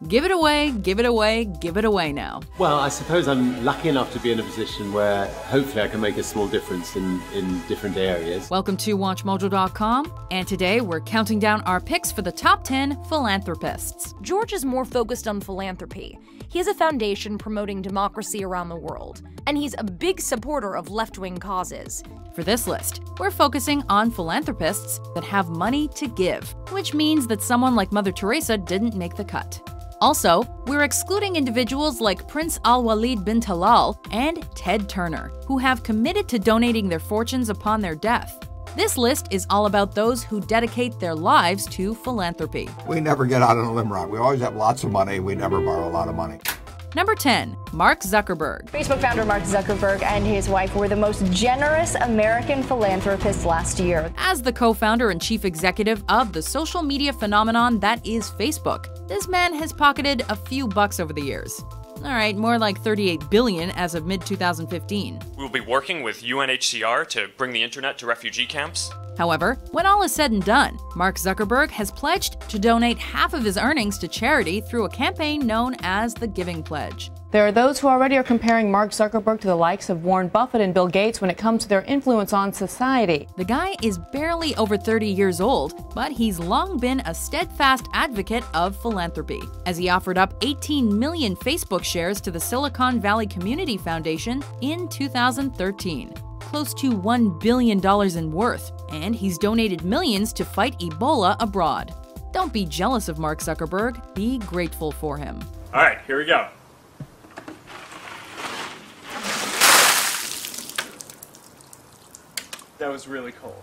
Give it away, give it away, give it away now. Well, I suppose I'm lucky enough to be in a position where hopefully I can make a small difference in different areas. Welcome to WatchMojo.com, and today we're counting down our picks for the top 10 philanthropists. George is more focused on philanthropy. He has a foundation promoting democracy around the world, and he's a big supporter of left-wing causes. For this list, we're focusing on philanthropists that have money to give, which means that someone like Mother Teresa didn't make the cut. Also, we're excluding individuals like Prince Al-Walid bin Talal and Ted Turner, who have committed to donating their fortunes upon their death. This list is all about those who dedicate their lives to philanthropy. We never get out on a limb run. We always have lots of money. We never borrow a lot of money. Number 10. Mark Zuckerberg. Facebook founder Mark Zuckerberg and his wife were the most generous American philanthropists last year. As the co-founder and chief executive of the social media phenomenon that is Facebook, this man has pocketed a few bucks over the years. All right, more like $38 billion as of mid-2015. We'll be working with UNHCR to bring the internet to refugee camps. However, when all is said and done, Mark Zuckerberg has pledged to donate half of his earnings to charity through a campaign known as the Giving Pledge. There are those who already are comparing Mark Zuckerberg to the likes of Warren Buffett and Bill Gates when it comes to their influence on society. The guy is barely over 30 years old, but he's long been a steadfast advocate of philanthropy, as he offered up 18 million Facebook shares to the Silicon Valley Community Foundation in 2013. Close to $1 billion in worth, and he's donated millions to fight Ebola abroad. Don't be jealous of Mark Zuckerberg, be grateful for him. All right, here we go. That was really cold.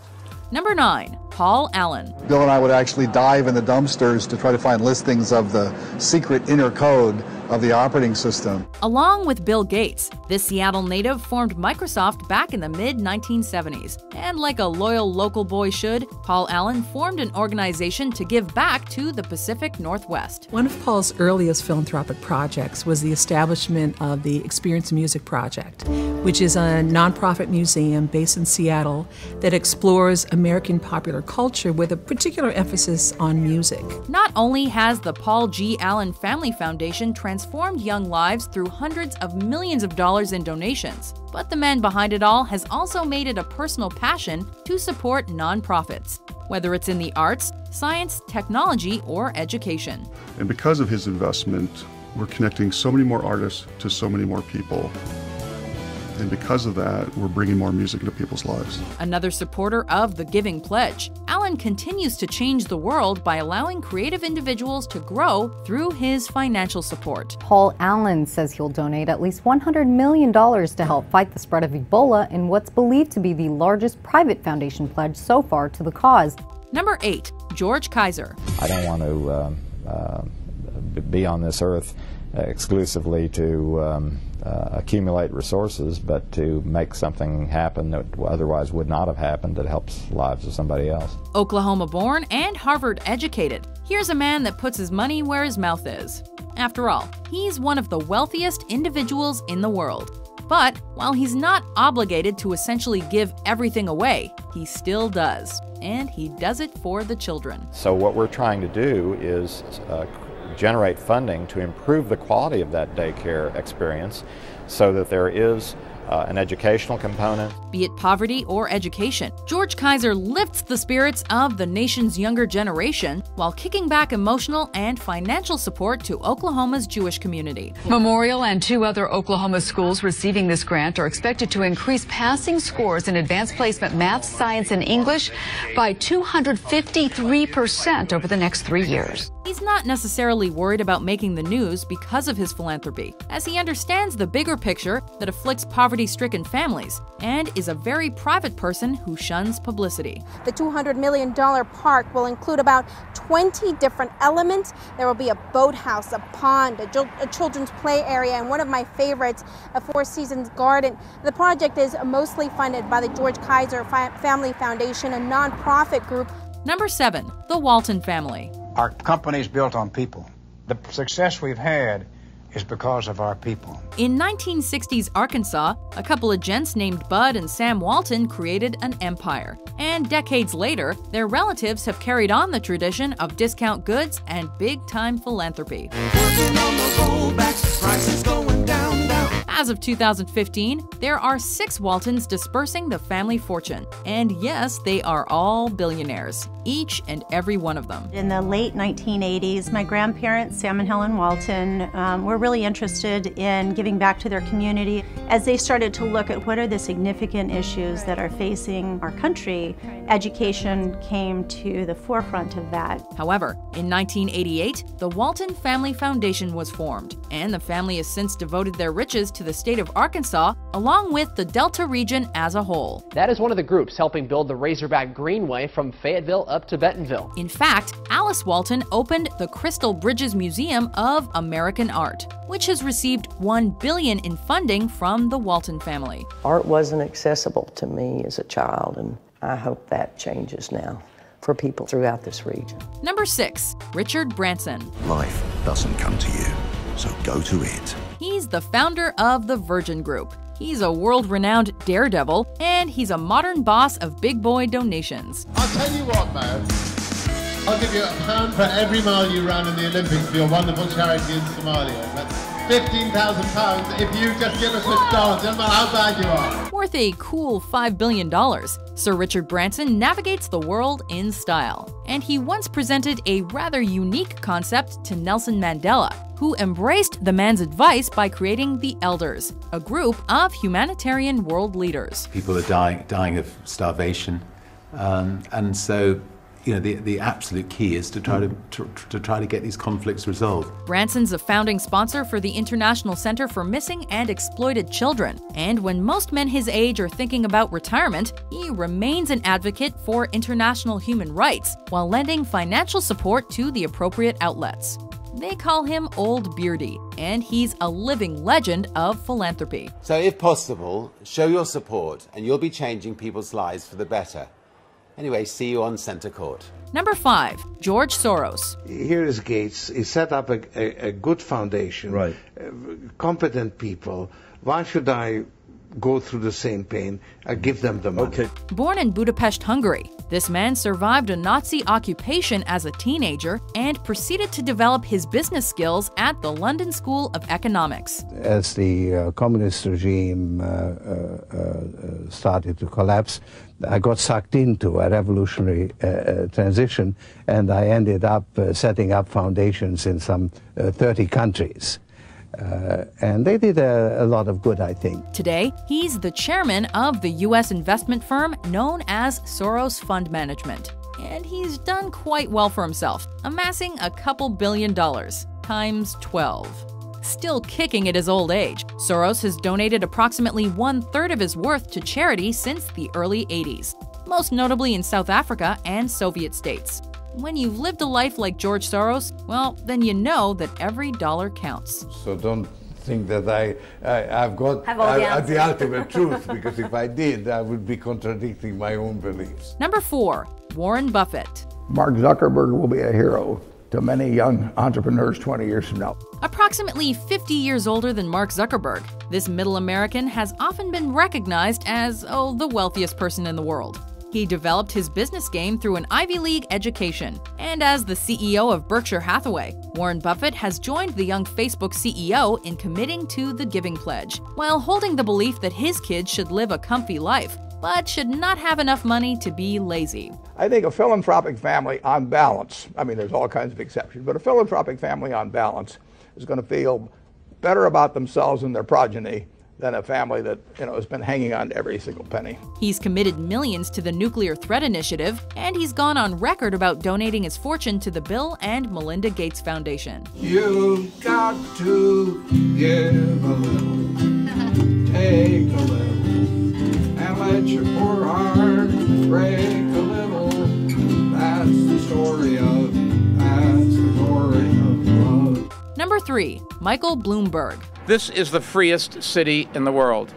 Number 9. Paul Allen. Bill and I would actually dive in the dumpsters to try to find listings of the secret inner code of the operating system. Along with Bill Gates, this Seattle native formed Microsoft back in the mid-1970s. And like a loyal local boy should, Paul Allen formed an organization to give back to the Pacific Northwest. One of Paul's earliest philanthropic projects was the establishment of the Experience Music Project, which is a nonprofit museum based in Seattle that explores American popular culture with a particular emphasis on music. Not only has the Paul G. Allen Family Foundation transformed young lives through hundreds of millions of dollars in donations, but the man behind it all has also made it a personal passion to support nonprofits, whether it's in the arts, science, technology, or education. And because of his investment, we're connecting so many more artists to so many more people. And because of that, we're bringing more music into people's lives. Another supporter of the Giving Pledge, Allen continues to change the world by allowing creative individuals to grow through his financial support. Paul Allen says he'll donate at least $100 million to help fight the spread of Ebola in what's believed to be the largest private foundation pledge so far to the cause. Number 8. George Kaiser. I don't want to be on this earth exclusively to accumulate resources, but to make something happen that otherwise would not have happened that helps lives of somebody else. Oklahoma-born and Harvard-educated, here's a man that puts his money where his mouth is. After all, he's one of the wealthiest individuals in the world. But while he's not obligated to essentially give everything away, he still does. And he does it for the children. So what we're trying to do is generate funding to improve the quality of that daycare experience so that there is an educational component. Be it poverty or education, George Kaiser lifts the spirits of the nation's younger generation while kicking back emotional and financial support to Oklahoma's Jewish community. Memorial and 2 other Oklahoma schools receiving this grant are expected to increase passing scores in advanced placement math, science, and English by 253% over the next 3 years. He's not necessarily worried about making the news because of his philanthropy, as he understands the bigger picture that afflicts poverty-stricken families and is a very private person who shuns publicity. The $200 million park will include about 20 different elements. There will be a boathouse, a pond, a children's play area, and one of my favorites, a Four Seasons garden. The project is mostly funded by the George Kaiser Family Foundation, a nonprofit group. Number 7. The Walton family. Our company is built on people. The success we've had is because of our people. In 1960s Arkansas, a couple of gents named Bud and Sam Walton created an empire. And decades later, their relatives have carried on the tradition of discount goods and big-time philanthropy. As of 2015, there are 6 Waltons dispersing the family fortune. And yes, they are all billionaires, each and every one of them. In the late 1980s, my grandparents, Sam and Helen Walton, were really interested in giving back to their community. As they started to look at what are the significant issues that are facing our country, education came to the forefront of that. However, in 1988, the Walton Family Foundation was formed, and the family has since devoted their riches to the state of Arkansas, along with the Delta region as a whole. That is one of the groups helping build the Razorback Greenway from Fayetteville up to Bentonville. In fact, Alice Walton opened the Crystal Bridges Museum of American Art, which has received $1 billion in funding from the Walton family. Art wasn't accessible to me as a child, and I hope that changes now for people throughout this region. Number 6, Richard Branson. Life doesn't come to you, so go to it. He's the founder of the Virgin Group. He's a world-renowned daredevil, and he's a modern boss of big boy donations. I'll tell you what, man. I'll give you £1 for every mile you run in the Olympics for your wonderful charity in Somalia. That's £15,000 if you just give us a start, no matter how bad you are. Worth a cool $5 billion, Sir Richard Branson navigates the world in style. And he once presented a rather unique concept to Nelson Mandela, who embraced the man's advice by creating the Elders, a group of humanitarian world leaders. People are dying of starvation, and so the absolute key is to try to get these conflicts resolved. Branson's a founding sponsor for the International Center for Missing and Exploited Children, and when most men his age are thinking about retirement, he remains an advocate for international human rights while lending financial support to the appropriate outlets. They call him Old Beardy, and he's a living legend of philanthropy. So if possible, show your support and you'll be changing people's lives for the better. Anyway, see you on Center Court. Number 5, George Soros. Here is Gates. He set up a good foundation, right? Competent people. Why should I go through the same pain? I give them the money. Okay. Born in Budapest, Hungary, this man survived a Nazi occupation as a teenager and proceeded to develop his business skills at the London School of Economics. As the communist regime started to collapse, I got sucked into a revolutionary transition, and I ended up setting up foundations in some 30 countries. And they did a lot of good, I think. Today, he's the chairman of the U.S. investment firm known as Soros Fund Management. And he's done quite well for himself, amassing a couple $1 billion, times 12. Still kicking at his old age, Soros has donated approximately 1/3 of his worth to charity since the early 80s, most notably in South Africa and Soviet states. When you've lived a life like George Soros, well, then you know that every dollar counts. So don't think that I've got the ultimate truth, because if I did, I would be contradicting my own beliefs. Number 4, Warren Buffett. Mark Zuckerberg will be a hero to many young entrepreneurs 20 years from now. Approximately 50 years older than Mark Zuckerberg, this middle American has often been recognized as, the wealthiest person in the world. He developed his business game through an Ivy League education. And as the CEO of Berkshire Hathaway, Warren Buffett has joined the young Facebook CEO in committing to the Giving Pledge, while holding the belief that his kids should live a comfy life, but should not have enough money to be lazy. I think a philanthropic family on balance, I mean, there's all kinds of exceptions, but a philanthropic family on balance is going to feel better about themselves and their progeny than a family that has been hanging on to every single penny. He's committed millions to the Nuclear Threat Initiative, and he's gone on record about donating his fortune to the Bill and Melinda Gates Foundation. You've got to give a little, take a little, and let your poor heart break a little. That's the story of love. Number 3, Michael Bloomberg. This is the freest city in the world.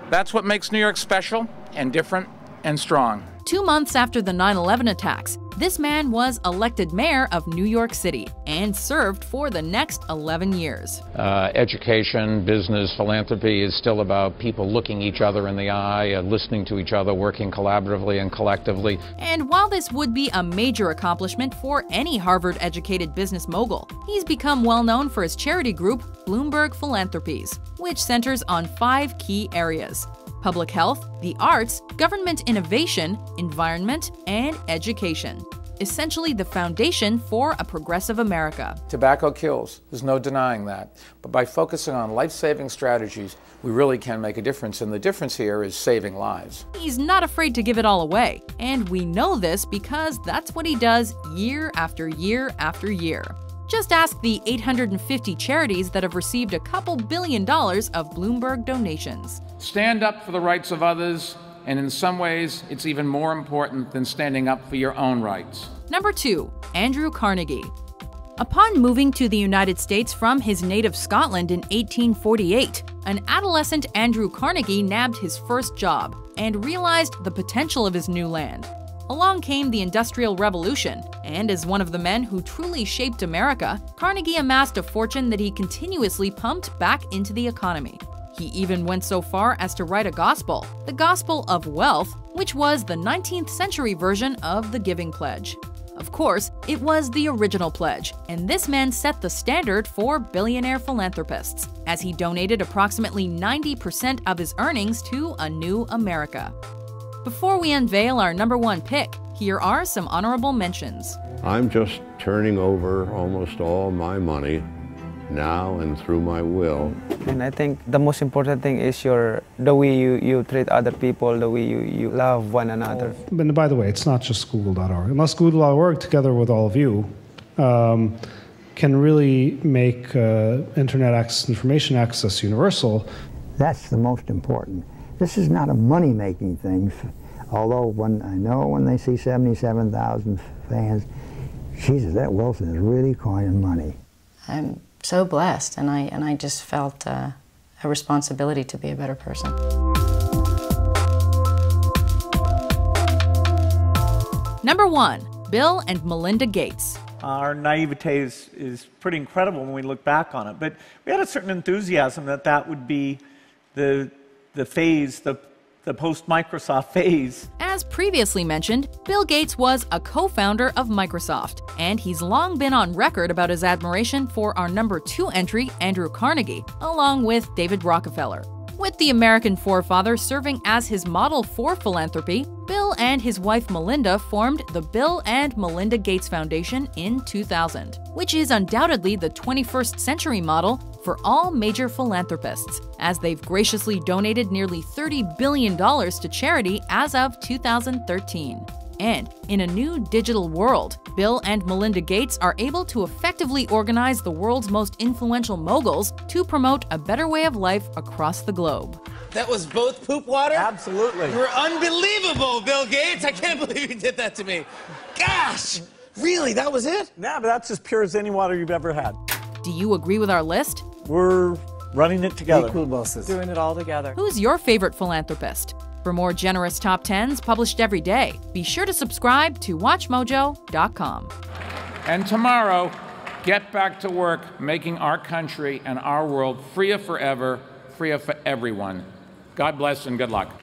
That's what makes New York special and different and strong. 2 months after the 9/11 attacks, This man was elected mayor of New York City and served for the next 11 years. Education, business, philanthropy is still about people looking each other in the eye, listening to each other, working collaboratively and collectively. And while this would be a major accomplishment for any Harvard-educated business mogul, he's become well known for his charity group, Bloomberg Philanthropies, which centers on 5 key areas: public health, the arts, government innovation, environment, and education. Essentially the foundation for a progressive America. Tobacco kills, there's no denying that. But by focusing on life-saving strategies, we really can make a difference, and the difference here is saving lives. He's not afraid to give it all away, and we know this because that's what he does year after year after year. Just ask the 850 charities that have received a couple $1 billion of Bloomberg donations. Stand up for the rights of others, and in some ways, it's even more important than standing up for your own rights. Number 2, Andrew Carnegie. Upon moving to the United States from his native Scotland in 1848, an adolescent Andrew Carnegie nabbed his first job and realized the potential of his new land. Along came the Industrial Revolution, and as one of the men who truly shaped America, Carnegie amassed a fortune that he continuously pumped back into the economy. He even went so far as to write a gospel, the Gospel of Wealth, which was the 19th century version of the Giving Pledge. Of course, it was the original pledge, and this man set the standard for billionaire philanthropists, as he donated approximately 90% of his earnings to a new America. Before we unveil our number 1 pick, here are some honorable mentions. I'm just turning over almost all my money now and through my will. And I think the most important thing is the way you treat other people, the way you love one another. And by the way, it's not just Google.org. Unless Google.org, together with all of you, can really make internet access, information access universal. That's the most important. This is not a money-making thing, although when they see 77,000 fans, Jesus, that Wilson is really coining money. I'm so blessed, and I just felt a responsibility to be a better person. Number 1, Bill and Melinda Gates. Our naivete is pretty incredible when we look back on it, but we had a certain enthusiasm that would be the phase, the post-Microsoft phase. As previously mentioned, Bill Gates was a co-founder of Microsoft, and he's long been on record about his admiration for our number 2 entry, Andrew Carnegie, along with David Rockefeller. With the American forefather serving as his model for philanthropy, Bill and his wife Melinda formed the Bill and Melinda Gates Foundation in 2000, which is undoubtedly the 21st century model for all major philanthropists, as they've graciously donated nearly $30 billion to charity as of 2013. And in a new digital world, Bill and Melinda Gates are able to effectively organize the world's most influential moguls to promote a better way of life across the globe. That was both poop water? Absolutely. You were unbelievable, Bill Gates. I can't believe you did that to me. Gosh, really, that was it? Nah, but that's as pure as any water you've ever had. Do you agree with our list? We're running it together. Equal bosses. Doing it all together. Who's your favorite philanthropist? For more generous top 10s published every day, be sure to subscribe to WatchMojo.com. And tomorrow, get back to work making our country and our world freer forever, freer for everyone. God bless and good luck.